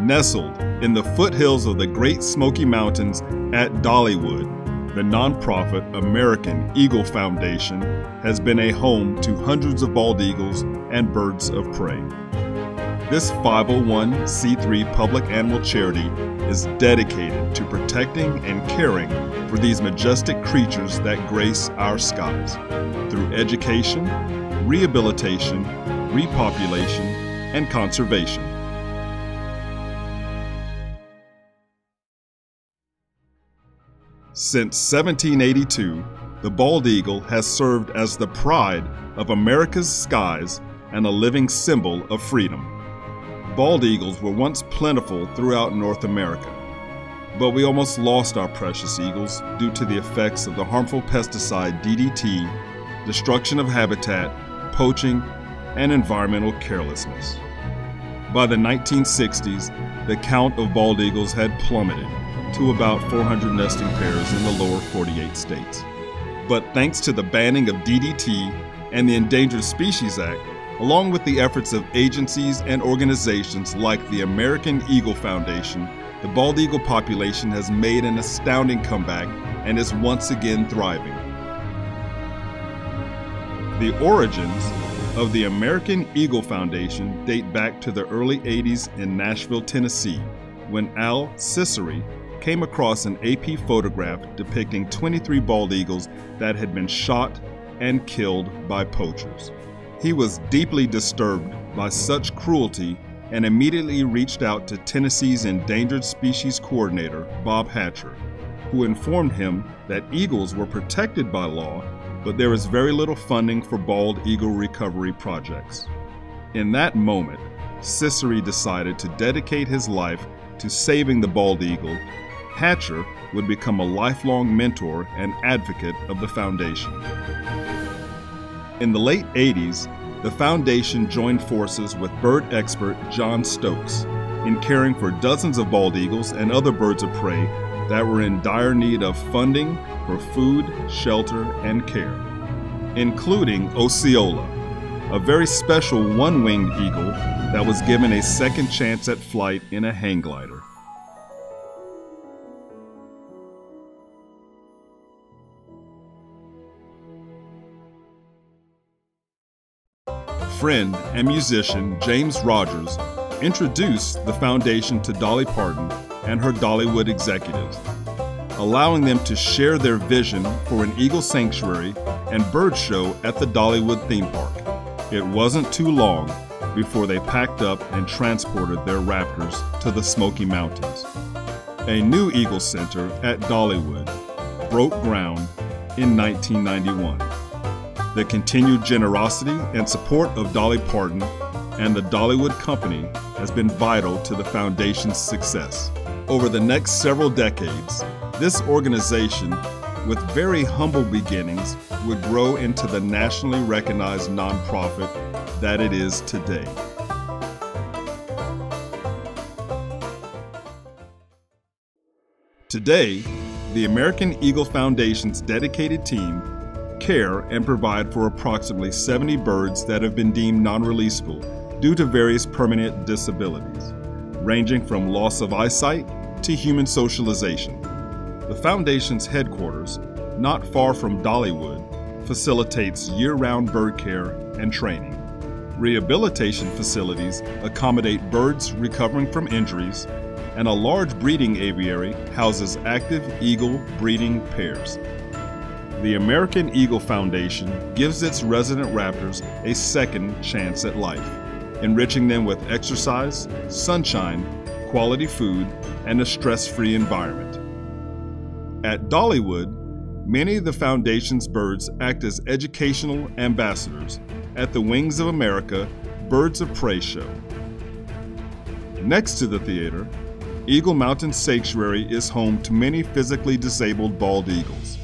Nestled in the foothills of the Great Smoky Mountains at Dollywood, the nonprofit American Eagle Foundation has been a home to hundreds of bald eagles and birds of prey. This 501c3 public animal charity is dedicated to protecting and caring for these majestic creatures that grace our skies through education, rehabilitation, repopulation, and conservation. Since 1782, the bald eagle has served as the pride of America's skies and a living symbol of freedom. Bald eagles were once plentiful throughout North America, but we almost lost our precious eagles due to the effects of the harmful pesticide DDT, destruction of habitat, poaching, and environmental carelessness. By the 1960s, the count of bald eagles had plummeted to about 400 nesting pairs in the lower 48 states. But thanks to the banning of DDT and the Endangered Species Act, along with the efforts of agencies and organizations like the American Eagle Foundation, the bald eagle population has made an astounding comeback and is once again thriving. The origins of the American Eagle Foundation date back to the early 80s in Nashville, Tennessee, when Al Ciceri came across an AP photograph depicting 23 bald eagles that had been shot and killed by poachers. He was deeply disturbed by such cruelty and immediately reached out to Tennessee's Endangered Species Coordinator, Bob Hatcher, who informed him that eagles were protected by law, but there was very little funding for bald eagle recovery projects. In that moment, Ciceri decided to dedicate his life to saving the bald eagle. Hatcher would become a lifelong mentor and advocate of the foundation. In the late 80s, the foundation joined forces with bird expert John Stokes in caring for dozens of bald eagles and other birds of prey that were in dire need of funding for food, shelter, and care, including Osceola, a very special one-winged eagle that was given a second chance at flight in a hang glider. Friend and musician James Rogers introduced the foundation to Dolly Parton and her Dollywood executives, allowing them to share their vision for an eagle sanctuary and bird show at the Dollywood theme park. It wasn't too long before they packed up and transported their raptors to the Smoky Mountains. A new Eagle Center at Dollywood broke ground in 1991. The continued generosity and support of Dolly Parton and the Dollywood Company has been vital to the foundation's success. Over the next several decades, this organization, with very humble beginnings, would grow into the nationally recognized nonprofit that it is today. Today, the American Eagle Foundation's dedicated team care and provide for approximately 70 birds that have been deemed non-releasable due to various permanent disabilities, ranging from loss of eyesight to human socialization. The Foundation's headquarters, not far from Dollywood, facilitates year-round bird care and training. Rehabilitation facilities accommodate birds recovering from injuries, and a large breeding aviary houses active eagle breeding pairs. The American Eagle Foundation gives its resident raptors a second chance at life, enriching them with exercise, sunshine, quality food, and a stress-free environment. At Dollywood, many of the Foundation's birds act as educational ambassadors at the Wings of America Birds of Prey show. Next to the theater, Eagle Mountain Sanctuary is home to many physically disabled bald eagles,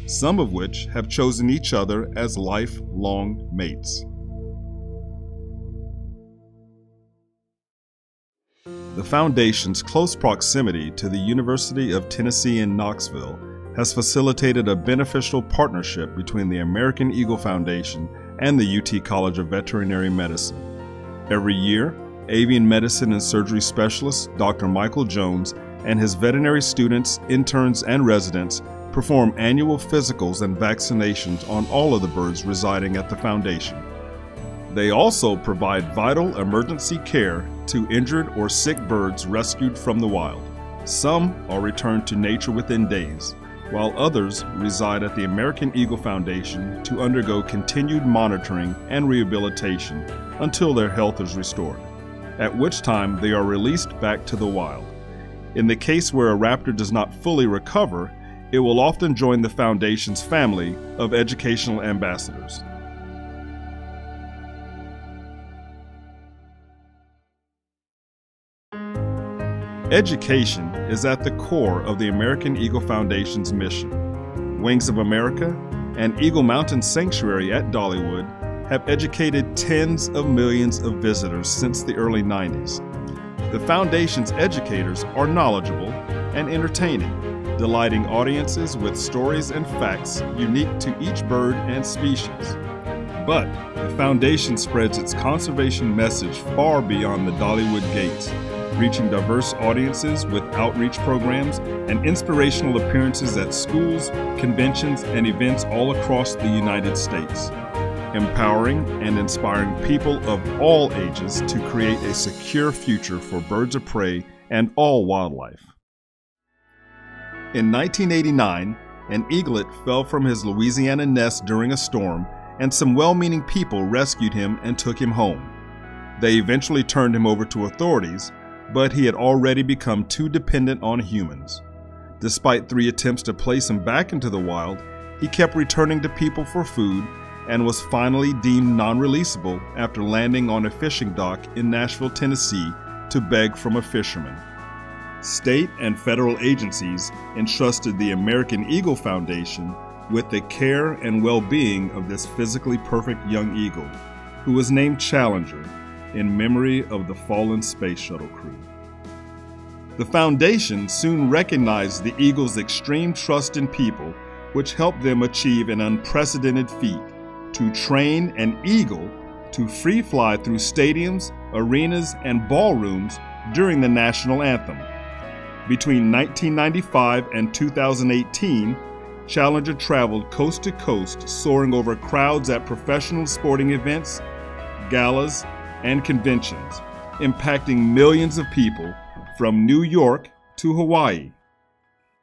some of which have chosen each other as lifelong mates. The Foundation's close proximity to the University of Tennessee in Knoxville has facilitated a beneficial partnership between the American Eagle Foundation and the UT College of Veterinary Medicine. Every year, avian medicine and surgery specialist Dr. Michael Jones and his veterinary students, interns, and residents perform annual physicals and vaccinations on all of the birds residing at the foundation. They also provide vital emergency care to injured or sick birds rescued from the wild. Some are returned to nature within days, while others reside at the American Eagle Foundation to undergo continued monitoring and rehabilitation until their health is restored, at which time they are released back to the wild. In the case where a raptor does not fully recover, it will often join the Foundation's family of educational ambassadors. Education is at the core of the American Eagle Foundation's mission. Wings of America and Eagle Mountain Sanctuary at Dollywood have educated tens of millions of visitors since the early 90s. The Foundation's educators are knowledgeable and entertaining, delighting audiences with stories and facts unique to each bird and species. But the Foundation spreads its conservation message far beyond the Dollywood gates, reaching diverse audiences with outreach programs and inspirational appearances at schools, conventions, and events all across the United States, empowering and inspiring people of all ages to create a secure future for birds of prey and all wildlife. In 1989, an eaglet fell from his Louisiana nest during a storm, and some well-meaning people rescued him and took him home. They eventually turned him over to authorities, but he had already become too dependent on humans. Despite 3 attempts to place him back into the wild, he kept returning to people for food and was finally deemed non-releasable after landing on a fishing dock in Nashville, Tennessee to beg from a fisherman. State and federal agencies entrusted the American Eagle Foundation with the care and well-being of this physically perfect young eagle, who was named Challenger in memory of the fallen space shuttle crew. The Foundation soon recognized the eagle's extreme trust in people, which helped them achieve an unprecedented feat: to train an eagle to free fly through stadiums, arenas, and ballrooms during the national anthem. Between 1995 and 2018, Challenger traveled coast to coast, soaring over crowds at professional sporting events, galas, and conventions, impacting millions of people from New York to Hawaii.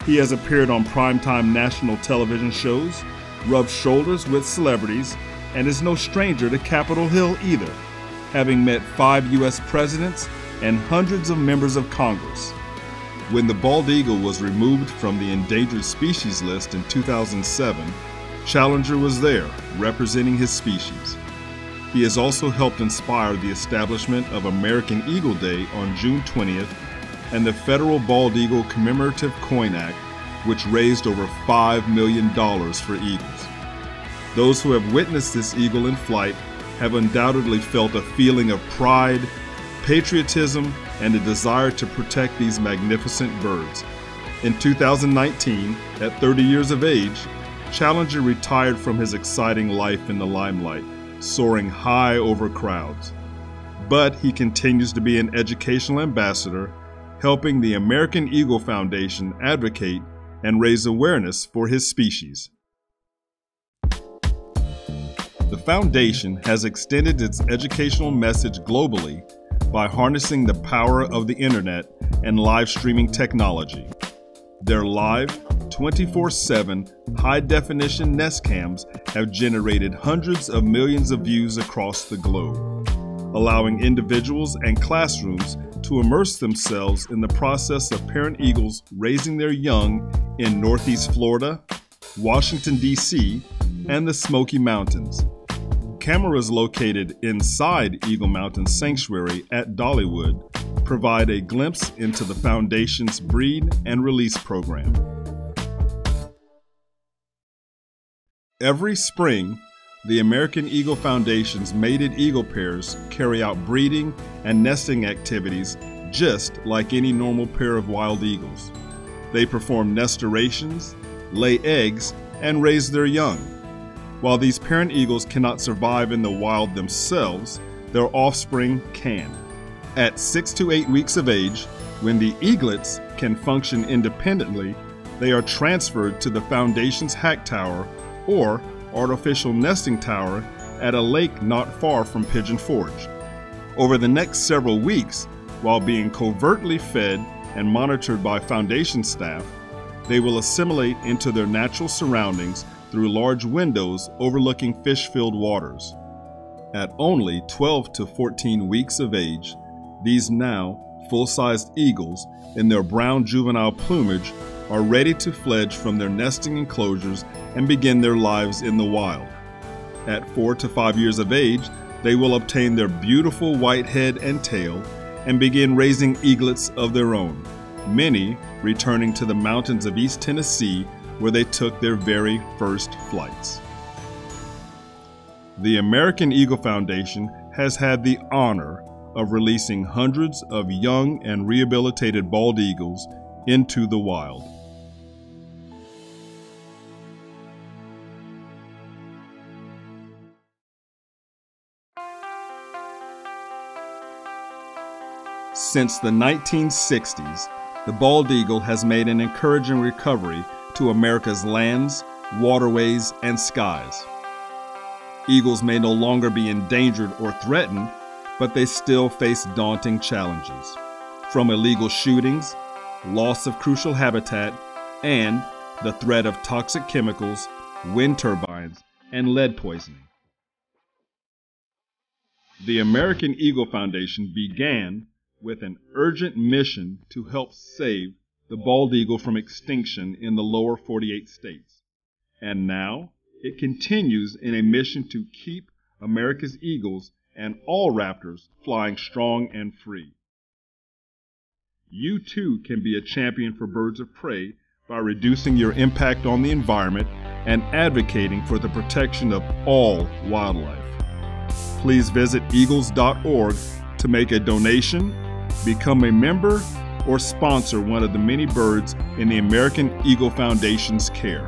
He has appeared on primetime national television shows, rubbed shoulders with celebrities, and is no stranger to Capitol Hill either, having met 5 U.S. presidents and hundreds of members of Congress. When the bald eagle was removed from the endangered species list in 2007, Challenger was there, representing his species. He has also helped inspire the establishment of American Eagle Day on June 20th and the Federal Bald Eagle Commemorative Coin Act, which raised over $5 million for eagles. Those who have witnessed this eagle in flight have undoubtedly felt a feeling of pride, patriotism, and a desire to protect these magnificent birds. In 2019, at 30 years of age, Challenger retired from his exciting life in the limelight, soaring high over crowds. But he continues to be an educational ambassador, helping the American Eagle Foundation advocate and raise awareness for his species. The Foundation has extended its educational message globally by harnessing the power of the internet and live streaming technology. Their live, 24/7 high-definition nest cams have generated hundreds of millions of views across the globe, allowing individuals and classrooms to immerse themselves in the process of parent eagles raising their young in Northeast Florida, Washington, D.C., and the Smoky Mountains. Cameras located inside Eagle Mountain Sanctuary at Dollywood provide a glimpse into the Foundation's breed and release program. Every spring, the American Eagle Foundation's mated eagle pairs carry out breeding and nesting activities just like any normal pair of wild eagles. They perform nestorations, lay eggs, and raise their young. While these parent eagles cannot survive in the wild themselves, their offspring can. At 6 to 8 weeks of age, when the eaglets can function independently, they are transferred to the foundation's hack tower or artificial nesting tower at a lake not far from Pigeon Forge. Over the next several weeks, while being covertly fed and monitored by foundation staff, they will assimilate into their natural surroundings through large windows overlooking fish-filled waters. At only 12 to 14 weeks of age, these now full-sized eagles in their brown juvenile plumage are ready to fledge from their nesting enclosures and begin their lives in the wild. At 4 to 5 years of age, they will obtain their beautiful white head and tail and begin raising eaglets of their own, many returning to the mountains of East Tennessee where they took their very first flights. The American Eagle Foundation has had the honor of releasing hundreds of young and rehabilitated bald eagles into the wild. Since the 1960s, the bald eagle has made an encouraging recovery to America's lands, waterways, and skies. Eagles may no longer be endangered or threatened, but they still face daunting challenges, from illegal shootings, loss of crucial habitat, and the threat of toxic chemicals, wind turbines, and lead poisoning. The American Eagle Foundation began with an urgent mission to help save the bald eagle from extinction in the lower 48 states. And now it continues in a mission to keep America's eagles and all raptors flying strong and free. You too can be a champion for birds of prey by reducing your impact on the environment and advocating for the protection of all wildlife. Please visit eagles.org to make a donation, become a member, or sponsor one of the many birds in the American Eagle Foundation's care.